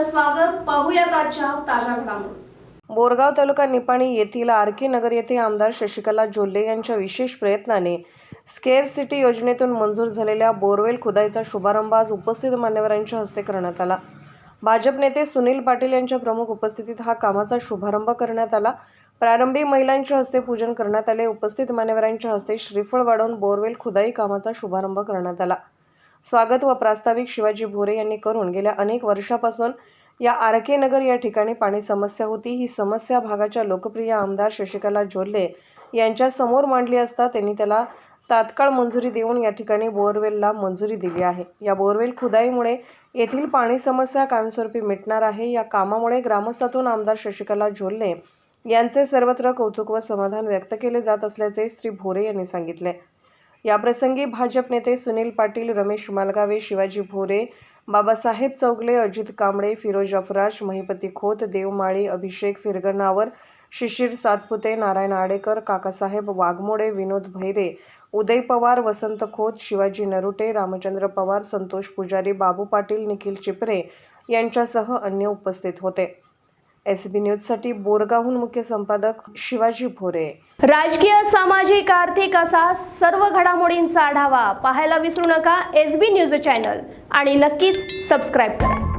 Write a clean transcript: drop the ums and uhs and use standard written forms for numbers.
स्वागत. पाहूयात आजच्या ताज्या घडामोडी. बोरगाव तालुका निपाणी येथील आर.के. नगर येथे आमदार शशिकला जोल्ले यांच्या विशेष प्रयत्नाने स्केअर सिटी योजनेतून मंजूर झालेल्या बोरवेल खुदाईचा शुभारंभ आज उपस्थित मान्यवरांच्या हस्ते करण्यात आला. भाजप नेते सुनील पाटील यांच्या प्रमुख उपस्थितीत हा कामाचा शुभारंभ करण्यात आला. प्रारंभी महिलांच्या हस्ते पूजन करण्यात आले. उपस्थित मान्यवरांच्या हस्ते श्रीफळ वाढवून बोरवेल खुदाई कामाचा शुभारंभ करण्यात आला. स्वागत व प्रास्ताविक शिवाजी भोरे यांनी करून गेल्या अनेक वर्षापासून या आर.के. नगर या ठिकाणी पाणी समस्या होती. ही समस्या भागाच्या लोकप्रिय आमदार शशिकला जोल्ले यांच्या समोर मांडली असता त्यांनी त्याला तात्काळ मंजुरी देऊन या ठिकाणी बोरवेलला मंजुरी दिली आहे. या बोरवेल खुदाईमुळे येथील पाणी समस्या कायमस्वरूपी मिटणार आहे. या कामामुळे ग्रामस्थातून आमदार शशिकला जोल्ले यांचे सर्वत्र कौतुक व समाधान व्यक्त केले जात असल्याचे श्री भोरे यांनी सांगितले. याप्रसंगी भाजप नेते सुनील पाटील, रमेश मालगावे, शिवाजी भोरे, बाबासाहेब चौगले, अजित कांबळे, फिरोज अफराज, महिपती खोत, देवमाळी, अभिषेक फिरगणावर, शिशिर सातपुते, नारायण आडेकर, काकासाहेब वाघमोडे, विनोद भैरे, उदय पवार, वसंत खोत, शिवाजी नरुटे, रामचंद्र पवार, संतोष पुजारी, बाबू पाटील, निखिल चिपरे यांच्यासह अन्य उपस्थित होते. SB न्यूजसाठी बोरगावहून मुख्य संपादक शिवाजी भोरे. राजकीय, सामाजिक, आर्थिक असा सर्व घडामोडींचा आढावा पाहायला विसरू नका SB न्यूज चॅनल आणि नक्कीच सबस्क्राईब करा.